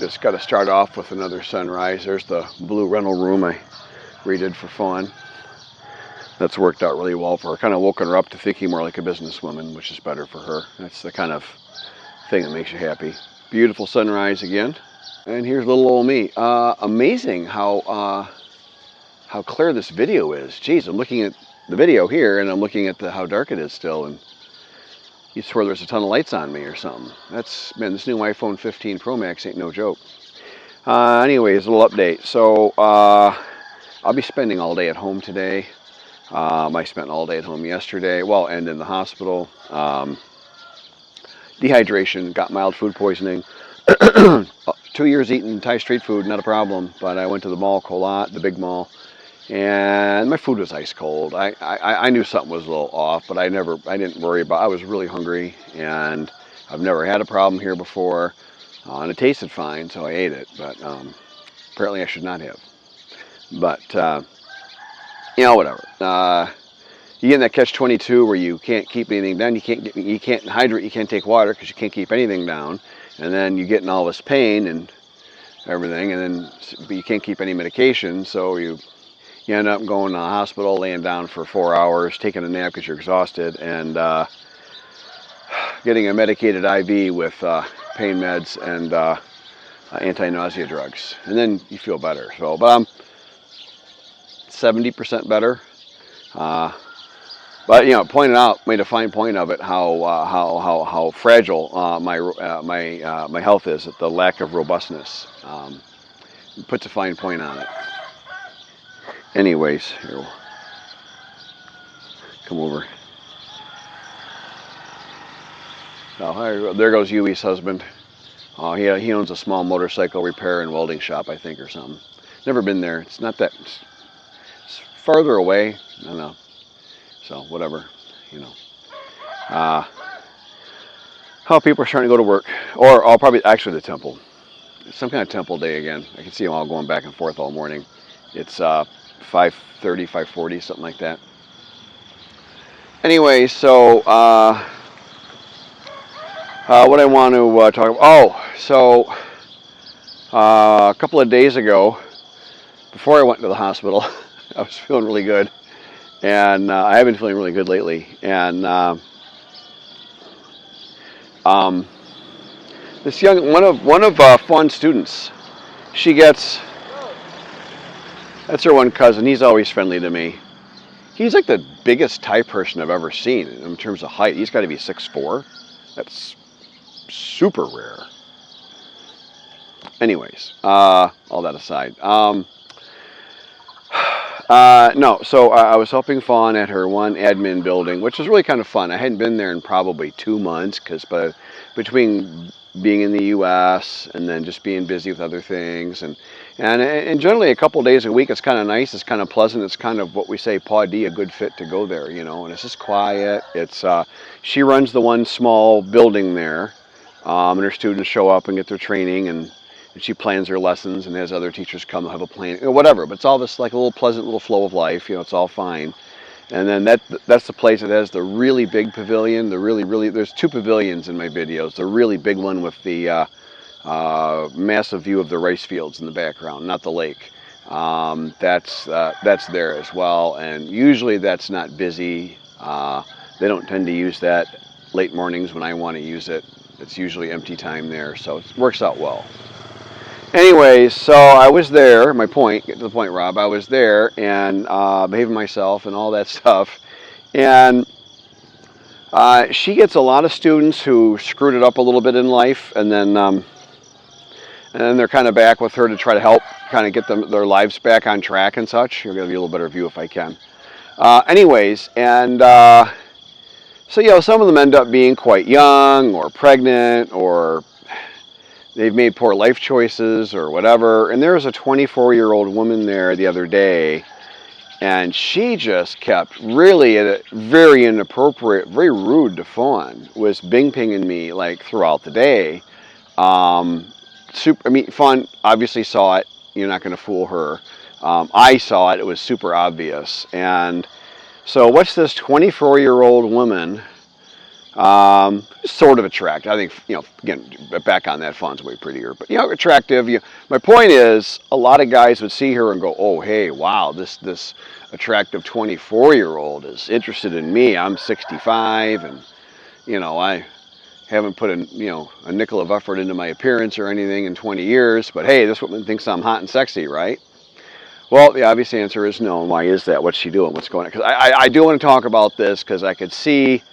just got to start off with another sunrise. There's the blue rental room I redid for fun. That's worked out really well for her. Kind of woken her up to thinking more like a businesswoman, which is better for her. That's the kind of thing that makes you happy. Beautiful sunrise again. And here's little old me. Amazing how clear this video is. Geez, I'm looking at the video here and I'm looking at how dark it is still, and you swear there's a ton of lights on me or something. Man, this new iPhone 15 Pro Max ain't no joke. Anyways, a little update. So I'll be spending all day at home today. I spent all day at home yesterday, well, and in the hospital. Dehydration, got mild food poisoning. 2 years eating Thai street food, not a problem, but I went to the mall, Colat, the big mall, and my food was ice cold. I knew something was a little off, but I didn't worry about it. I was really hungry, and I've never had a problem here before, and it tasted fine, so I ate it, but apparently I should not have. But, you know, whatever. You get in that catch-22 where you can't keep anything down, you can't hydrate, you can't take water because you can't keep anything down, and then you get in all this pain and everything, but you can't keep any medication, so you end up going to the hospital, laying down for 4 hours, taking a nap because you're exhausted, and getting a medicated IV with pain meds and anti-nausea drugs, and then you feel better. So, but I'm 70% better. But you know, made a fine point of it how fragile my health is, at the lack of robustness. Puts a fine point on it. Anyways, here we'll come over. So there goes Yui's husband. He owns a small motorcycle repair and welding shop, I think, or something. Never been there. It's not that. It's farther away. I don't know. So whatever, you know. How people are starting to go to work, or I'll probably actually the temple. It's some kind of temple day again. I can see them all going back and forth all morning. It's 5:30, 5:40, something like that. Anyway, so what I want to talk about. Oh, so a couple of days ago, before I went to the hospital, I was feeling really good. And I have been feeling really good lately. And this one of Fawn's students, she gets, that's her one cousin. He's always friendly to me. He's like the biggest Thai person I've ever seen in terms of height. He's got to be 6'4". That's super rare. Anyways, all that aside. No, so I was helping Fawn at her one admin building, which was really kind of fun. I hadn't been there in probably 2 months, because between being in the U.S. and then just being busy with other things, and generally a couple days a week, it's kind of nice, it's kind of pleasant, it's kind of what we say, a good fit to go there, you know, and it's just quiet. It's she runs the one small building there, and her students show up and get their training, and she plans her lessons and has other teachers come and have a plan, you know, whatever. But it's all this like a little pleasant little flow of life, you know, it's all fine. And then that's the place that has the really big pavilion, there's 2 pavilions in my videos. The really big one with the massive view of the rice fields in the background, not the lake. That's there as well, and usually that's not busy. They don't tend to use that late mornings when I want to use it. It's usually empty time there, so it works out well. Anyways, so I was there, get to the point, Rob, I was there and behaving myself and all that stuff. And she gets a lot of students who screwed it up a little bit in life, and then they're kind of back with her to try to help kind of get their lives back on track and such. You'll give you a little better view if I can. Anyways, and so, you know, some of them end up being quite young or pregnant, or they've made poor life choices or whatever. And there was a 24-year-old woman there the other day, and she just kept really very inappropriate, very rude to Fawn, was bing-pinging me like throughout the day. Fawn obviously saw it. You're not going to fool her. I saw it. It was super obvious. And so what's this 24-year-old woman Sort of attractive. I think, again, back on that, Fawn's way prettier, but attractive. My point is, a lot of guys would see her and go, "Oh, hey, wow, this attractive 24-year-old is interested in me. I'm 65, and I haven't put a nickel of effort into my appearance or anything in 20 years. But hey, this woman thinks I'm hot and sexy, right?" Well, the obvious answer is no. And why is that? What's she doing? What's going on? Because I do want to talk about this because I could see.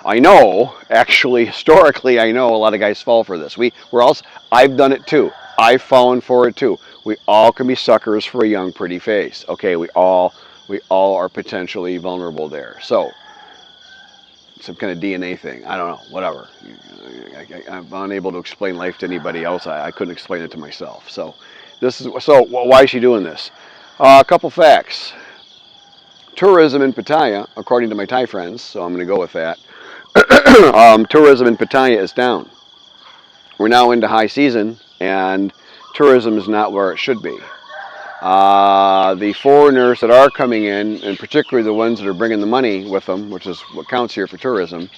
I know, actually, historically, I know a lot of guys fall for this. We're all. I've done it too. I've fallen for it too. We all can be suckers for a young, pretty face. Okay, we all are potentially vulnerable there. So, some kind of DNA thing. I don't know. Whatever. I'm unable to explain life to anybody else. I couldn't explain it to myself. So, why is she doing this? A couple facts. Tourism in Pattaya, according to my Thai friends, so I'm going to go with that. Tourism in Pattaya is down. We're now into high season, and tourism is not where it should be. The foreigners that are coming in, and particularly the ones that are bringing the money with them, which is what counts here for tourism,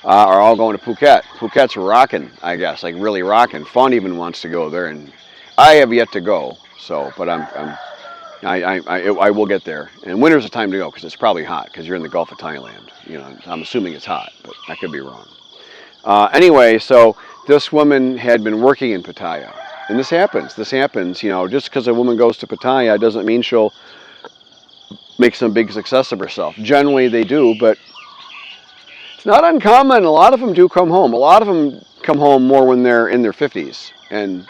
are all going to Phuket. Phuket's rocking, I guess, like really rocking. Fawn even wants to go there, and I have yet to go. So, but I will get there. And winter's the time to go because it's probably hot because you're in the Gulf of Thailand. I'm assuming it's hot, but I could be wrong. Anyway, so this woman had been working in Pattaya. And this happens. Just because a woman goes to Pattaya doesn't mean she'll make some big success of herself. Generally, they do, but it's not uncommon. A lot of them do come home. A lot of them come home more when they're in their 50s. And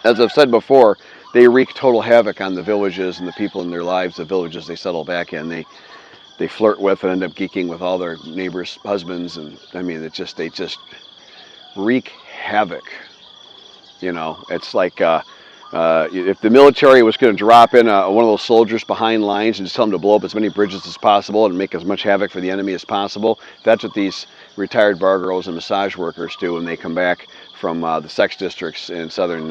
as I've said before, they wreak total havoc on the villages and the people in their lives, the villages they settle back in. They flirt with and end up geeking with all their neighbors' husbands, and I mean, they just wreak havoc. It's like if the military was going to drop in one of those soldiers behind lines and just tell them to blow up as many bridges as possible and make as much havoc for the enemy as possible. That's what these retired bar girls and massage workers do when they come back from the sex districts in southern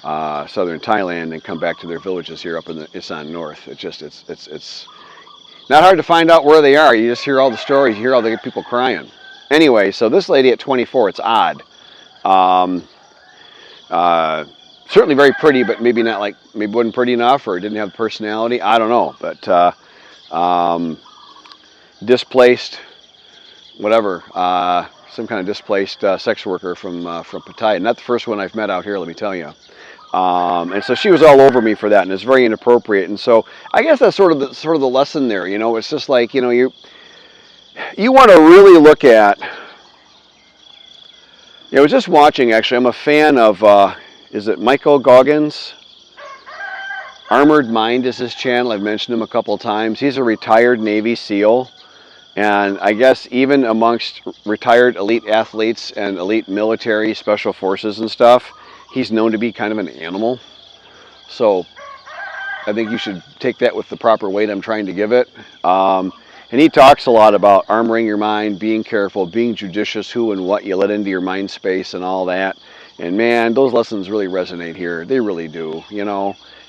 Thailand and come back to their villages here up in the Isan North. It's not hard to find out where they are. You just hear all the stories. You hear all the people crying. Anyway, so this lady at 24, it's odd. Certainly very pretty, but maybe wasn't pretty enough or didn't have personality. I don't know, but displaced, whatever, some kind of displaced sex worker from Pattaya. Not the first one I've met out here, let me tell you. And so she was all over me for that, and it's very inappropriate. And so I guess that's sort of the lesson there. It's just like you want to really look at. I was just watching, actually. I'm a fan of, is it Michael Goggins? Armored Mind is his channel. I've mentioned him a couple of times. He's a retired Navy SEAL. And I guess even amongst retired elite athletes and elite military special forces and stuff, he's known to be kind of an animal. So I think you should take that with the proper weight I'm trying to give it. And he talks a lot about armoring your mind, being careful, being judicious, who and what you let into your mind space and all that. And man, those lessons really resonate here. They really do,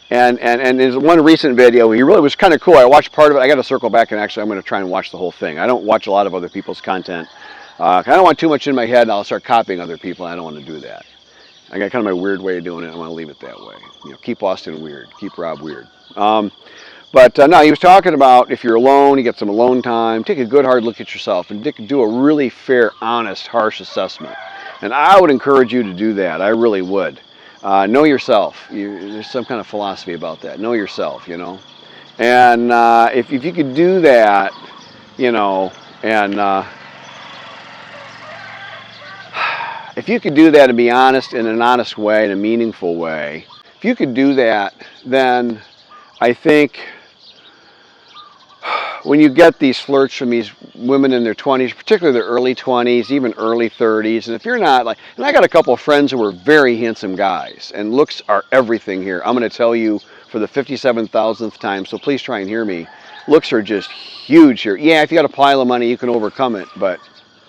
And there's one recent video, he really was kind of cool. I watched part of it. I got to circle back and actually I'm going to try and watch the whole thing. I don't watch a lot of other people's content. I don't want too much in my head and I'll start copying other people. I don't want to do that. I got kind of my weird way of doing it. I want to leave it that way. Keep Austin weird. Keep Rob weird. But no, he was talking about if you're alone, you get some alone time, take a good hard look at yourself and do a really fair, honest, harsh assessment. And I would encourage you to do that. I really would. Know yourself. There's some kind of philosophy about that. Know yourself, And if you could do that, and if you could do that and be honest in an honest way, in a meaningful way, if you could do that, then I think when you get these flirts from these women in their 20s, particularly their early 20s, even early 30s, and if you're not and I got a couple of friends who are very handsome guys, and looks are everything here. I'm going to tell you for the 57,000th time, so please try and hear me. Looks are just huge here. Yeah, if you got a pile of money, you can overcome it, but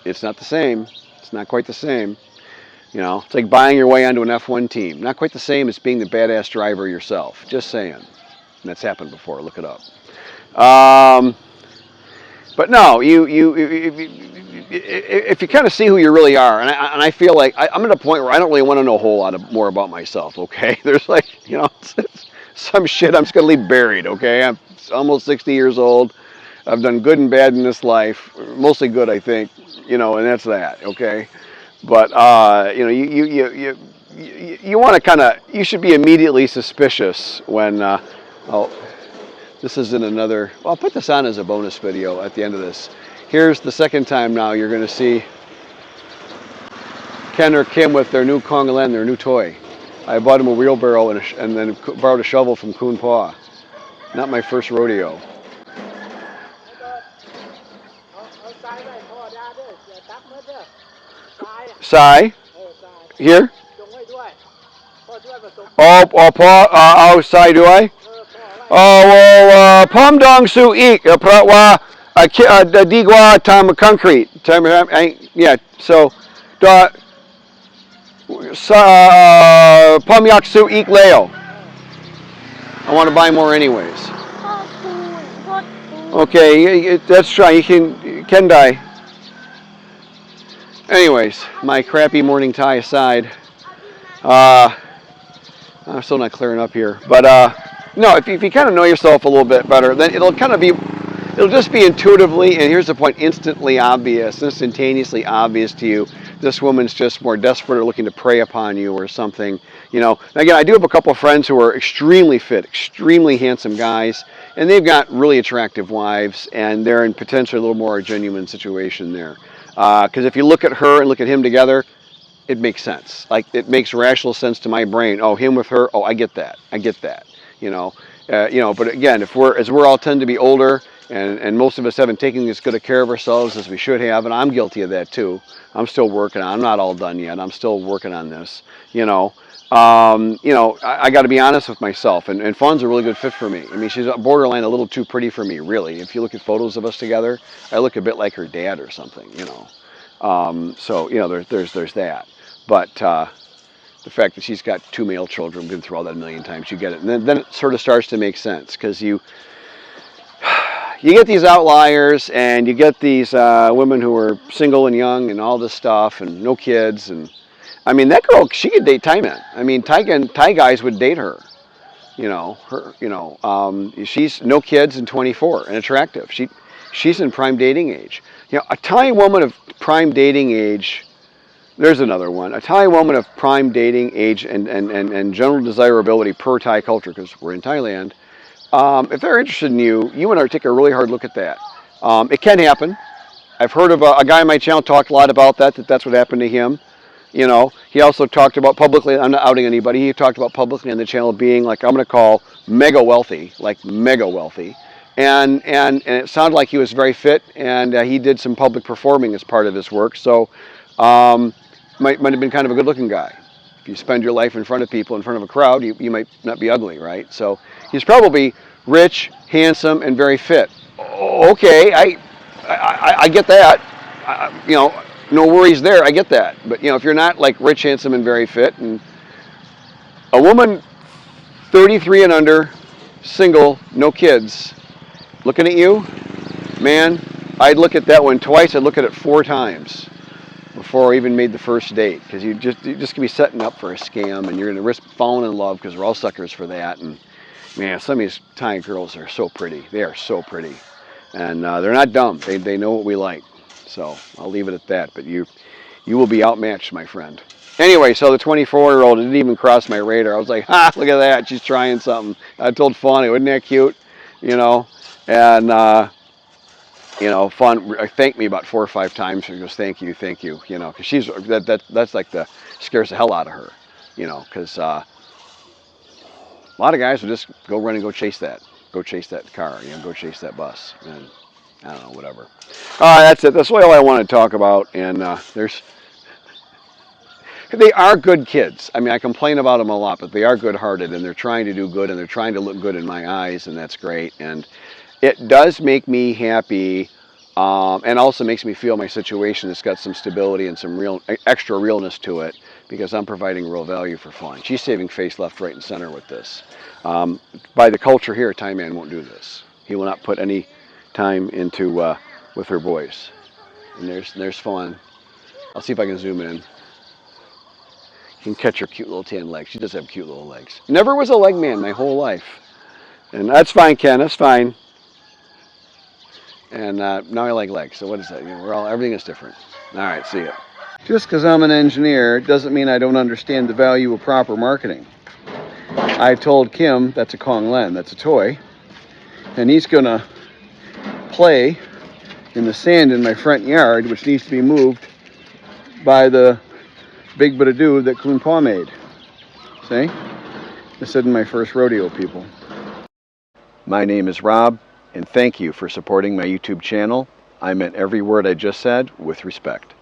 it's not the same. It's not quite the same. It's like buying your way onto an F1 team. Not quite the same as being the badass driver yourself. Just saying. And that's happened before. Look it up. But no, if you kind of see who you really are, and I feel like I'm at a point where I don't really want to know a whole lot more about myself. Okay, there's like it's some shit I'm just gonna leave buried. Okay, I'm almost 60 years old. I've done good and bad in this life, mostly good, I think. And that's that. Okay, but you want to you should be immediately suspicious when oh, this isn't another. Well, I'll put this on as a bonus video at the end of this. Here's the second time now you're going to see Ken or Kim with their new Kongalen, their new toy. I bought him a wheelbarrow and then borrowed a shovel from Kun Pa. Not my first rodeo. Sai, here. Oh, Pa, Sai do I? Pom dong su ik, pratwa, digwa tam concrete. Yeah, so, pom yak su ik leo. I want to buy more anyways. Okay, that's try. You can die. Anyways, my crappy morning tie aside, I'm still not clearing up here, but no, if you kind of know yourself a little bit better, then it'll just be intuitively, and here's the point, instantaneously obvious to you. This woman's just more desperate or looking to prey upon you or something. And again, I do have a couple of friends who are extremely fit, extremely handsome guys, and they've got really attractive wives, and they're in potentially a little more genuine situation there. Because if you look at her and look at him together, it makes sense. Like, it makes rational sense to my brain. Oh, him with her. Oh, I get that. But again, as we're all tend to be older, and most of us haven't taken as good a care of ourselves as we should have, and I'm guilty of that too. I'm still working on. I'm not all done yet. I'm still working on this. I got to be honest with myself, and Fawn's a really good fit for me. I mean, she's borderline a little too pretty for me, really. If you look at photos of us together, I look a bit like her dad or something, So there's that. But the fact that she's got 2 male children, been through all that a million times, you get it, and then it sort of starts to make sense because you get these outliers, and you get these women who are single and young and all this stuff and no kids, and I mean, that girl, she could date Thai men. I mean, Thai guys would date her. She's no kids and 24 and attractive. She's in prime dating age. A Thai woman of prime dating age. There's another one. A Thai woman of prime dating age and general desirability per Thai culture, because we're in Thailand. If they're interested in you, you want to take a really hard look at that. It can happen. I've heard of a guy on my channel talked a lot about that's what happened to him. He also talked about publicly, I'm not outing anybody, he talked about publicly on the channel being like, I'm going to call mega wealthy, like mega wealthy. And it sounded like he was very fit, and he did some public performing as part of his work. So might have been kind of a good looking guy. If you spend your life in front of people, in front of a crowd, you might not be ugly, right? So he's probably rich, handsome, and very fit. Okay, I get that. No worries there. I get that. But if you're not like rich, handsome, and very fit, and a woman 33 and under, single, no kids, looking at you, man, I'd look at that one twice. I'd look at it 4 times before I even made the first date, because you just could be setting up for a scam, and you're going to risk falling in love, because we're all suckers for that. And man, some of these Thai girls are so pretty. They are so pretty, and they're not dumb. They know what we like. So I'll leave it at that. But you will be outmatched, my friend. Anyway, so the 24-year-old, it didn't even cross my radar. I was like, look at that. She's trying something. I told Fawn, wasn't that cute? And Fawn thanked me about 4 or 5 times. She goes, thank you, because she's that's like scares the hell out of her, because a lot of guys will just go run and go chase that car, go chase that bus, and I don't know, whatever. That's it. That's all I want to talk about. And they are good kids. I mean, I complain about them a lot, but they are good-hearted, and they're trying to do good, and they're trying to look good in my eyes, and that's great. And it does make me happy, and also makes me feel my situation has got some stability and some real extra realness to it, because I'm providing real value for Fawn. She's saving face left, right, and center with this. By the culture here, a Thai man won't do this. He will not put any time into with her boys. And there's Fawn. I'll see if I can zoom in. You can catch her cute little tan legs. She does have cute little legs. Never was a leg man my whole life. And that's fine, Ken. That's fine. And now I like legs. So what is that? You know, everything is different. All right, see ya. Just because I'm an engineer doesn't mean I don't understand the value of proper marketing. I told Kim that's a Kong Len, that's a toy, and he's gonna play in the sand in my front yard, which needs to be moved by the big bit of do that Kun Pa made. See? This isn't my first rodeo, people. My name is Rob, and thank you for supporting my YouTube channel. I meant every word I just said with respect.